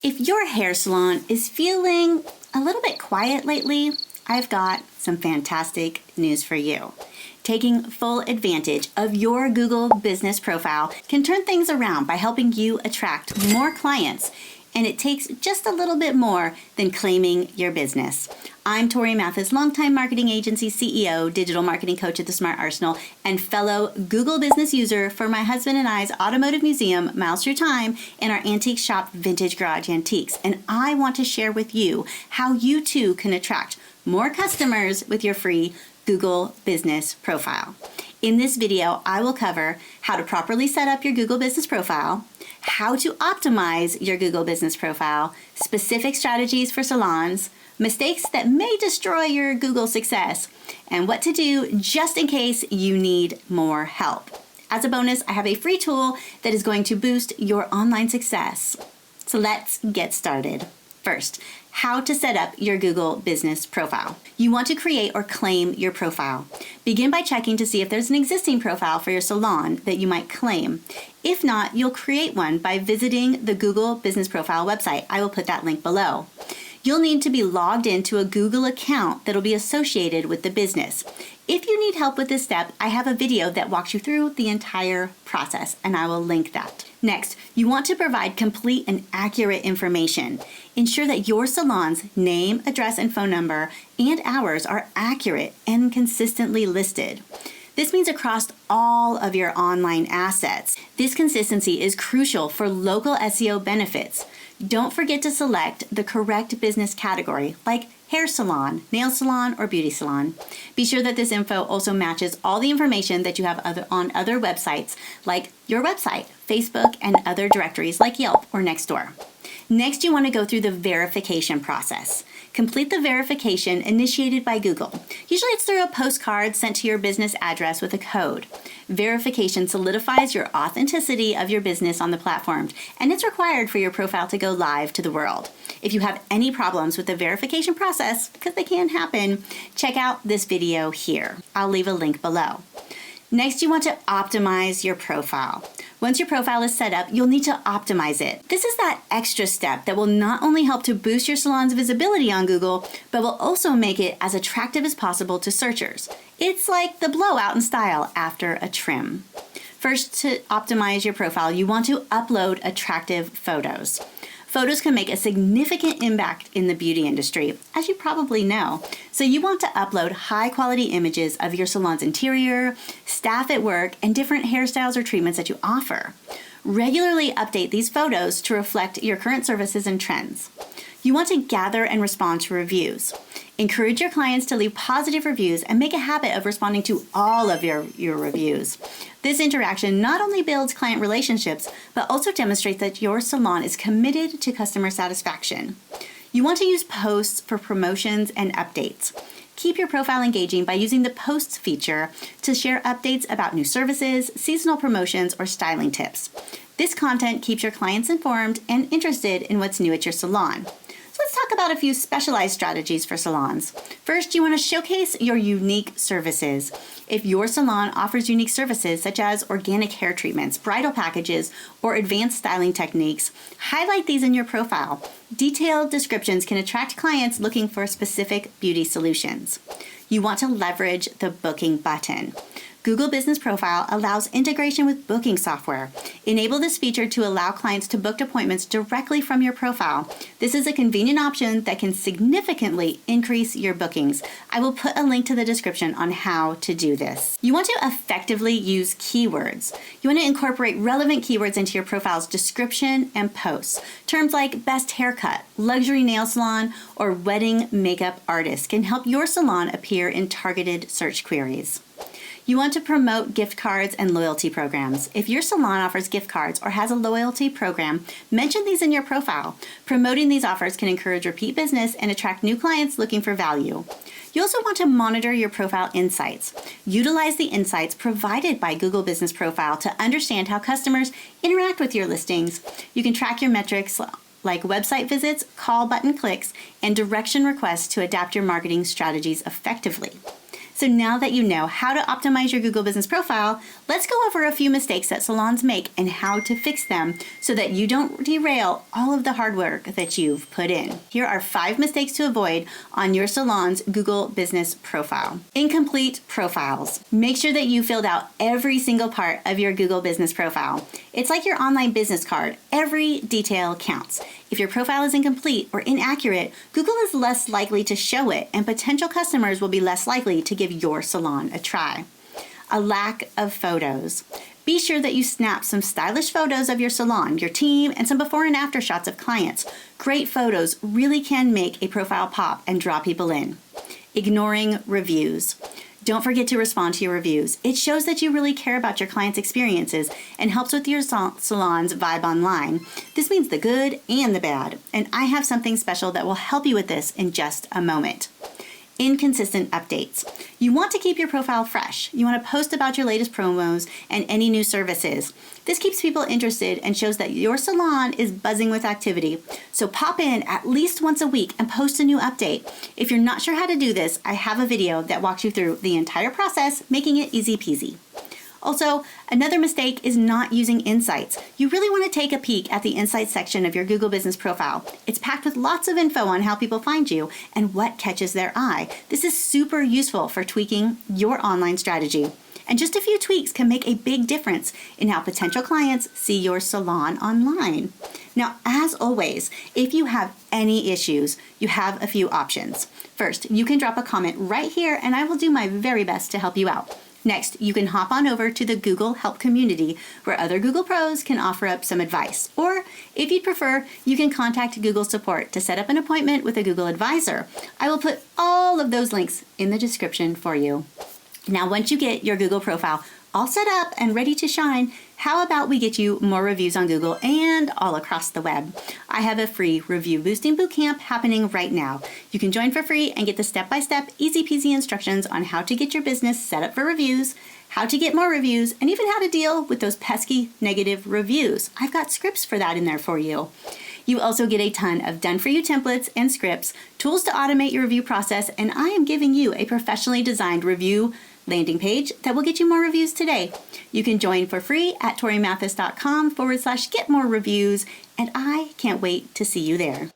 If your hair salon is feeling a little bit quiet lately, I've got some fantastic news for you. Taking full advantage of your Google business profile can turn things around by helping you attract more clients, and it takes just a little bit more than claiming your business. I'm Torie Mathis, longtime marketing agency CEO, digital marketing coach at the Smart Arsenal, and fellow Google business user for my husband and I's automotive museum, Miles Through Time, and our antique shop, Vintage Garage Antiques. And I want to share with you how you too can attract more customers with your free Google business profile. In this video, I will cover how to properly set up your Google business profile, how to optimize your Google business profile, specific strategies for salons, mistakes that may destroy your Google success, and what to do just in case you need more help. As a bonus, I have a free tool that is going to boost your online success. So let's get started. First, how to set up your Google business profile. You want to create or claim your profile. Begin by checking to see if there's an existing profile for your salon that you might claim. If not, you'll create one by visiting the Google Business Profile website. I will put that link below. You'll need to be logged into a Google account that'll be associated with the business. If you need help with this step, I have a video that walks you through the entire process, and I will link that. Next, you want to provide complete and accurate information. Ensure that your salon's name, address, and phone number and hours are accurate and consistently listed. This means across all of your online assets. This consistency is crucial for local SEO benefits. Don't forget to select the correct business category, like hair salon, nail salon, or beauty salon. Be sure that this info also matches all the information that you have on other websites, like your website, Facebook, and other directories like Yelp or Nextdoor. Next, you want to go through the verification process. Complete the verification initiated by Google. Usually it's through a postcard sent to your business address with a code. Verification solidifies your authenticity of your business on the platform, and it's required for your profile to go live to the world. If you have any problems with the verification process, because they can happen, check out this video here. I'll leave a link below. Next, you want to optimize your profile. Once your profile is set up, you'll need to optimize it. This is that extra step that will not only help to boost your salon's visibility on Google, but will also make it as attractive as possible to searchers. It's like the blowout in style after a trim. First, to optimize your profile, you want to upload attractive photos. Photos can make a significant impact in the beauty industry, as you probably know. So you want to upload high-quality images of your salon's interior, staff at work, and different hairstyles or treatments that you offer. Regularly update these photos to reflect your current services and trends. You want to gather and respond to reviews. Encourage your clients to leave positive reviews and make a habit of responding to all of your reviews. This interaction not only builds client relationships, but also demonstrates that your salon is committed to customer satisfaction. You want to use posts for promotions and updates. Keep your profile engaging by using the posts feature to share updates about new services, seasonal promotions, or styling tips. This content keeps your clients informed and interested in what's new at your salon. Let's talk about a few specialized strategies for salons. First, you want to showcase your unique services. If your salon offers unique services such as organic hair treatments, bridal packages, or advanced styling techniques, highlight these in your profile. Detailed descriptions can attract clients looking for specific beauty solutions. You want to leverage the booking button. Google Business Profile allows integration with booking software. Enable this feature to allow clients to book appointments directly from your profile. This is a convenient option that can significantly increase your bookings. I will put a link to the description on how to do this. You want to effectively use keywords. You want to incorporate relevant keywords into your profile's description and posts. Terms like best haircut, luxury nail salon, or wedding makeup artist can help your salon appear in targeted search queries. You want to promote gift cards and loyalty programs. If your salon offers gift cards or has a loyalty program, mention these in your profile. Promoting these offers can encourage repeat business and attract new clients looking for value. You also want to monitor your profile insights. Utilize the insights provided by Google Business Profile to understand how customers interact with your listings. You can track your metrics like website visits, call button clicks, and direction requests to adapt your marketing strategies effectively. So now that you know how to optimize your Google Business Profile, let's go over a few mistakes that salons make and how to fix them so that you don't derail all of the hard work that you've put in. Here are 5 mistakes to avoid on your salon's Google Business Profile. Incomplete profiles. Make sure that you filled out every single part of your Google Business Profile. It's like your online business card. Every detail counts. If your profile is incomplete or inaccurate, Google is less likely to show it, and potential customers will be less likely to give your salon a try. A lack of photos. Be sure that you snap some stylish photos of your salon, your team, and some before and after shots of clients. Great photos really can make a profile pop and draw people in. Ignoring reviews. Don't forget to respond to your reviews. It shows that you really care about your clients' experiences and helps with your salon's vibe online. This means the good and the bad, and I have something special that will help you with this in just a moment. Inconsistent updates. You want to keep your profile fresh. You want to post about your latest promos and any new services. This keeps people interested and shows that your salon is buzzing with activity. So pop in at least once a week and post a new update. If you're not sure how to do this, I have a video that walks you through the entire process, making it easy peasy. Also, another mistake is not using insights. You really want to take a peek at the insights section of your Google Business Profile. It's packed with lots of info on how people find you and what catches their eye. This is super useful for tweaking your online strategy. And just a few tweaks can make a big difference in how potential clients see your salon online. Now, as always, if you have any issues, you have a few options. First, you can drop a comment right here and I will do my very best to help you out. Next, you can hop on over to the Google Help community where other Google pros can offer up some advice. Or if you'd prefer, you can contact Google support to set up an appointment with a Google advisor. I will put all of those links in the description for you. Now, once you get your Google profile all set up and ready to shine, how about we get you more reviews on Google and all across the web? I have a free review boosting bootcamp happening right now. You can join for free and get the step-by-step, easy-peasy instructions on how to get your business set up for reviews, how to get more reviews, and even how to deal with those pesky negative reviews. I've got scripts for that in there for you. You also get a ton of done-for-you templates and scripts, tools to automate your review process, and I am giving you a professionally designed review landing page that will get you more reviews today. You can join for free at toriemathis.com/get more reviews, and I can't wait to see you there.